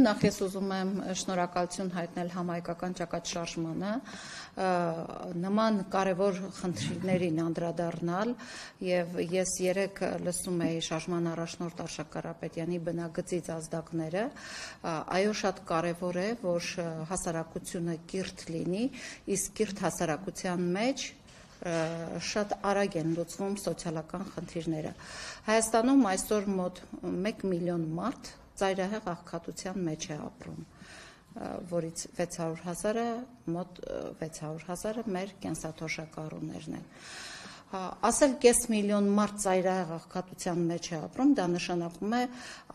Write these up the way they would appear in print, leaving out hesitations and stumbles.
Բարև, նախ ես ուզում եմ շնորհակալություն հայտնել համահայկական ճակատ շարժմանը նման կարևոր խնդիրներին անդրադառնալ եւ ես երեք լսում էի շարժման առաջնորդ Արշակ Կարապետյանի բնագծից ազդակները, այո շատ կարևոր է, որ հասարակությունը կիրթ լինի, իսկ կիրթ հասարակության մեջ շատ արագ են լուծվում սոցիալական խնդիրները։ Հայաստանում այսօր մոտ 1 միլիոն մարդ ծայրահեղ աղքատության մեջ է ապրում, որից 600,000-ը, մոտ 600,000-ը մեր կենսաթոշակառուներն են։ Ասել կես միլիոն մարդ ծայրահեղ աղքատության մեջ է ապրում, դա նշանակում է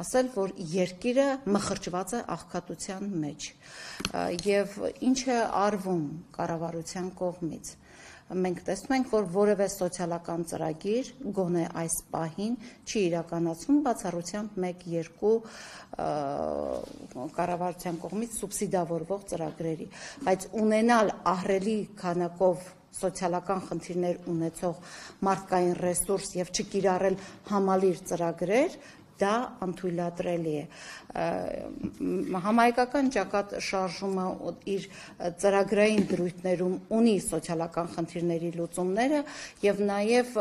ասել, որ երկիրը մխրճված է աղքատության մեջ։ Եվ ինչ է արվում կառավարության կողմից։ Մենք տեսնում ենք, որ որևէ սոցիալական ծրագիր գոնե այս պահին չի իրականացվում բացառությամբ 1-2 կառավարության կողմից սուբսիդավորվող ծրագրերի, բայց ունենալ ահռելի քանակով սոցիալական խնդիրներ ունեցող մարդկային ռեսուրս եւ չկիրառել համալիր ծրագրեր, դա անթույլատրելի է։ Համահայկական ճակատ շարժումը իր ծրագրային դրույթներում ունի սոցիալական խնդիրների լուծումները եւ նաեւ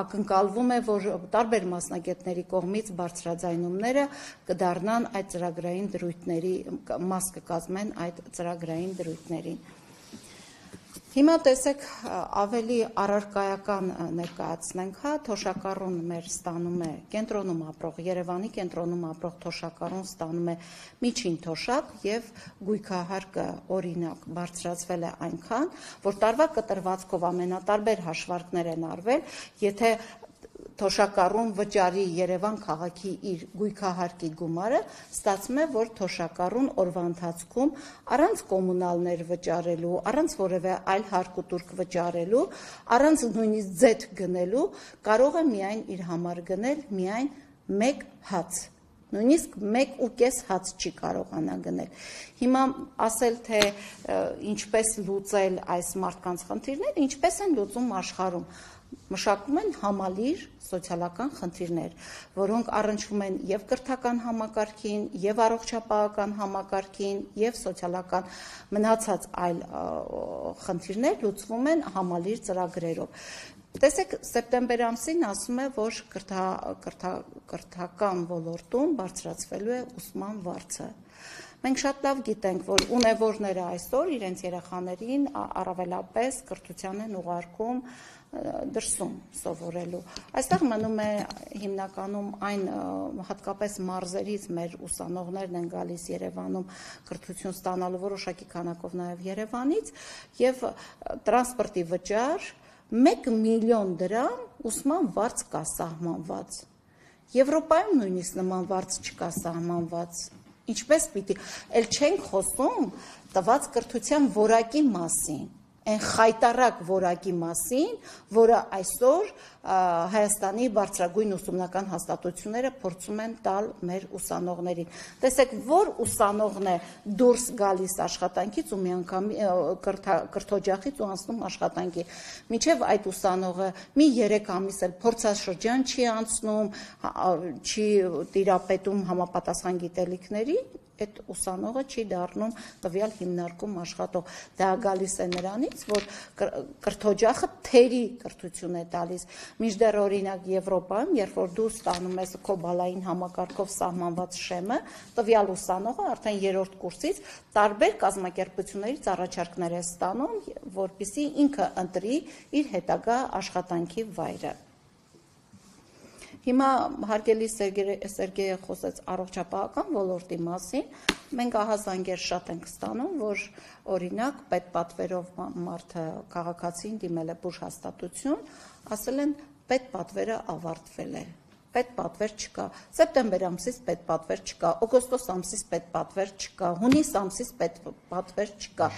ակնկալվում է, որ տարբեր մասնագետների կողմից բարձրաձայնումները կդառնան այդ ծրագրային դրույթների մաս կկազմեն այդ ծրագրային դրույթներին։ Հիմա տեսեք ավելի առարկայական ներկայացնենք, թոշակառուն մեր ստանում է կենտրոնում ապրող, Երևանի կենտրոնում ապրող թոշակառուն ստանում է միջին թոշակ եւ գույքահարկը օրինակ բարձրացվել է այնքան, որ տարվա կտրվածքով ամենատարբեր հաշվարկներ են արվել, եթե թոշակառուն վճարի Երևան քաղաքի իր գույքահարկի գումարը, ստացվում է, որ թոշակառուն օրվա ընթացքում առանց կոմունալներ վճարելու, առանց որևէ այլ հարկ ու տուրք վճարելու, առանց նույնիսկ ձեթ գնելու, կարող է միայն իր համար գնել միայն 1 հաց։ Նույնիսկ 1.5 հաց չի կարողանա գնել։ Հիմա ասել, թե ինչպես լուծել այս մարդկանց խնդիրները, ինչպես են լուծում աշխարհում։ Մշակում են համալիր սոցիալական խնդիրներ, որոնք առնչվում են եւ կրթական համակարգին, եւ առողջապահական համակարգին, եւ սոցիալական մնացած այլ խնդիրներ լուծվում են համալիր ծրագրերով։ Տեսեք, սեպտեմբեր ամսին ասում է, որ կրթական ոլորտում բարձրացվելու է ուսման վարձը։ Մենք շատ լավ գիտենք, որ ունևորները այսօր իրենց երեխաներին առավելապես կրթության են ուղարկում դրսում սովորելու։ Այստեղ մնում է հիմնականում այն հատկապես մարզերից մեր ուսանողներն են գալիս Երևանում կրթություն ստանալու որոշակի քանակով նաև Երևանից եւ տրանսպորտի վճար 1 միլիոն դրամ ուսման վարձ կա սահմանված։ Եվրոպայում նույնիսկ նման վարձ չկա սահմանված։ Ինչպես պիտի, էլ չենք խոսում տված կրթության որակի մասին, այն խայտառակ որակի մասին, որը այսօր Հայաստանի բարձրագույն ուսումնական հաստատությունները փորձում են տալ մեր ուսանողներին։ Տեսեք, որ ուսանողն է դուրս գալիս աշխատանքից ու միանգամի կրթօջախից ու անցնում աշխատանքի։ Մինչև այդ ուսանողը մի 3 ամիս էլ փորձաշրջան չի անցնում, չի տիրապետում համապատասխան գիտելիքների, այդ ուսանողը չի դառնում տվյալ հիմնարկում աշխատող։ Դա գալիս է նրանից, որ կրթօջախը թերի կրթություն է տալիս։ Մինչդեռ օրինակ Եվրոպայում, երբ որ դու ստանում ես քո բալային համակարգով սահմանված շեմը, տվյալ ուսանողը արդեն 3-րդ կուրսից տարբեր կազմակերպություններից առաջարկներ է ստանում, որպեսզի ինքը ընտրի իր հետագա աշխատանքի վայրը։ Հիմա հարգելի Սերգեյը խոսեց առողջապահական ոլորտի մասին, մենք ահազանգեր շատ ենք ստանում, որ օրինակ պետպատվերով մարդը քաղաքացին դիմել է բուժհաստատություն, ասել են պետպատվերը ավարտվել է, պետպատվեր չկա, սեպտեմբեր ամսից պետպատվեր չկա, օգոստոս ամսից պետպատվեր չկա, հունիս ամսից պետպատվեր չկա։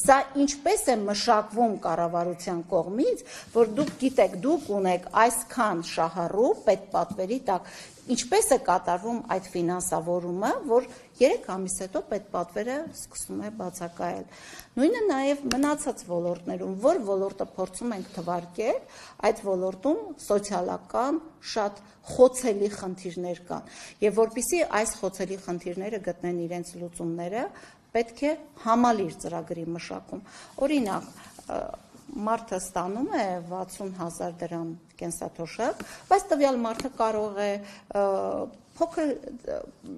Սա ինչպես է մշակվում կառավարության կողմից, որ դուք գիտեք, դուք ունեք այսքան շահառու պետպատվերի տակ, ինչպես է կատարվում այդ ֆինանսավորումը, որ 3 ամիս հետո պետպատվերը սկսում է բացակայել։ Նույնը նաև մնացած ոլորտներում, որ ոլորտը փորձում ենք թվարկել, այդ ոլորտում սոցիալական շատ խոցելի խնդիրներ կան։ Եվ որպեսզի այս խոցելի խնդիրները գտնեն իրենց լուծումները, պետք է համալիր ծրագրի մշակում։ Օրինակ, մարդը ստանում է 60,000 դրամ կենսաթոշակ, բայց տվյալ մարդը կարող է փոքր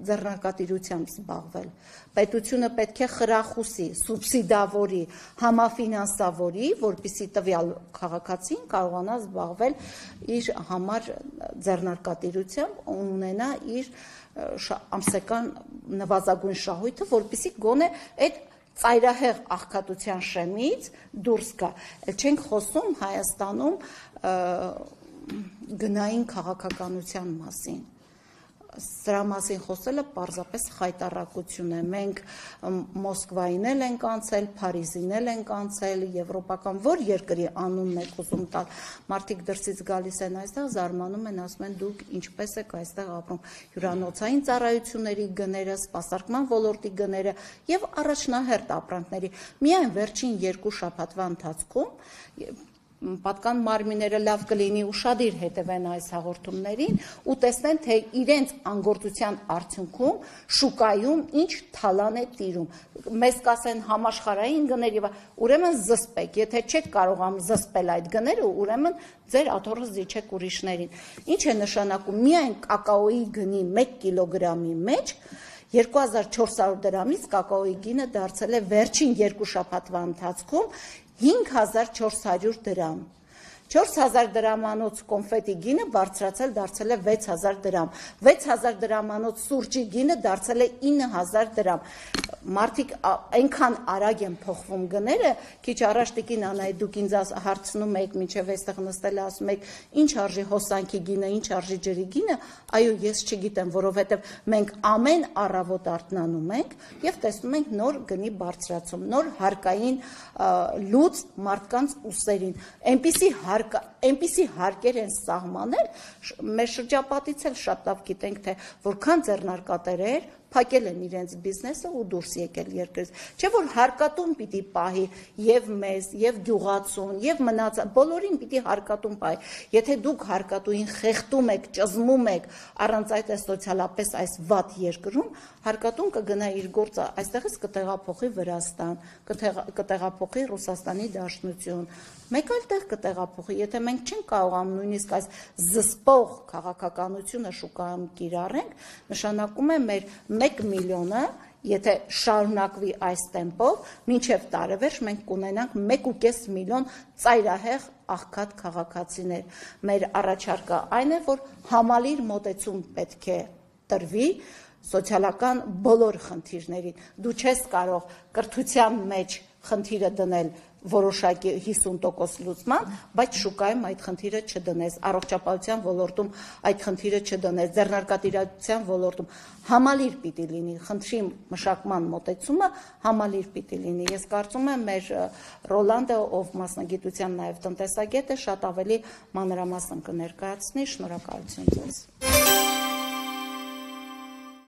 ձեռնարկատիրությամբ զբաղվել։ Պետությունը պետք է խրախուսի, սուբսիդավորի, համաֆինանսավորի, որպեսզի տվյալ քաղաքացին կարողանա զբաղվել իր համար ձեռնարկատիրությամբ, ունենա իր ամսական նվազագույն շահույթը, որպեսզի գոնե այդ ծայրահեղ աղքատության շեմից դուրս գա։ Չենք խոսում Հայաստանում գնային քաղաքականության մասին։ Սրա մասին խոսելը պարզապես խայտառակություն է։ Մենք Մոսկվային էլ ենք անցել, Փարիզին էլ ենք անցել, եվրոպական որ երկրի անունն եք ուզում տալ։ Մարդիկ դրսից գալիս են այստեղ, զարմանում են, ասում են դուք ինչպես եք այստեղ ապրում։ Հյուրանոցային ծառայությունների գները, սպասարկման ոլորտի գները եւ առաջնահերթ ապրանքների։ Միայն վերջին 2 շաբաթվա ընթացքում պատկան մարմինները լավ կլինի ուշադիր հետևեն այս հաղորդումներին ու տեսնեն, թե իրենց անգործության արդյունքում շուկայում ինչ թալան է տիրում։ Մեզ կասեն համաշխարհային գներ եւ ուրեմն զսպեք, եթե չեք կարողանում զսպել այդ գները, ուրեմն ձեր աթոռը զիջեք ուրիշներին։ Ինչ է նշանակում միայն կակաոյի գնի 1 կիլոգրամի մեջ 2400 դրամից կակաոյի գինը դարձել է վերջին 2 շաբաթվա ընթացքում 5400 դրամ։ 4000 դրամանոց կոնֆետի գինը բարձրացել դարձել է 6000 դրամ։ 6000 դրամանոց սուրճի գինը դարձել է 9000 դրամ։ Մարդիկ այնքան արագ են փոխվում գները, քիչ առաջ տիկին Անայի դուք ինձ հարցնում եք, մինչև այստեղ նստել ասում եք, ինչ արժի հոսանքի գինը, ինչ արժի ջրի գինը, այո, ես չգիտեմ, որովհետև մենք ամեն առավոտ արթնանում ենք եւ տեսնում ենք նոր գնի բարձրացում, նոր հարկային լուծ մարդկանց ուսերին։ Այնպիսի հարկեր են սահմանել, մեր շրջապատից էլ շատ լավ գիտենք, թե որքան ձեռնարկատերեր փակել են իրենց բիզնեսը ու դուրս եկել երկրից։ Չէ՞ որ հարկատուն պիտի պահի եւ մեզ, եւ գյուղացուն, եւ մնացած բոլորին պիտի հարկատուն պահի։ Եթե դուք հարկատուին խեղդում եք, ճզմում եք, առանց այդ սոցիալապես այս վատ երկրում, հարկատուն կգնա իր գործը, այստեղից կտեղափոխի Վրաստան, կտեղափոխի Ռուսաստանի Դաշնություն, մեկ այլ տեղ կտեղափոխի, եթե մենք չենք կարողանում նույնիսկ այս զսպող քաղաքականությունը շուկայում կիրառենք, նշանակում է մեր 1 միլիոնը, եթե շարունակվի այս տեմպով, մինչև տարեվերջ մենք կունենանք 1.5 միլիոն ծայրահեղ աղքատ քաղաքացիներ։ Մեր առաջարկը այն է, որ համալիր մոտեցում պետք է տրվի սոցիալական բոլոր խնդիրներին։ Դու չես կարող կրթության մեջ խնդիրը դնել որոշակի 50% լուծման, բայց շուկայում այդ խնդիրը չդնես, առողջապահության ոլորտում այդ խնդիրը չդնես, ձեռնարկատիրության ոլորտում համալիր պիտի լինի, խնդրի մշակման մոտեցումը համալիր պիտի լինի։ Ես կարծում եմ մեր Ռոլանդը, ով մասնագիտության նաև տնտեսագետ է, շատ ավելի մանրամասն կներկայացնի։ Շնորհակալություն ձեզ։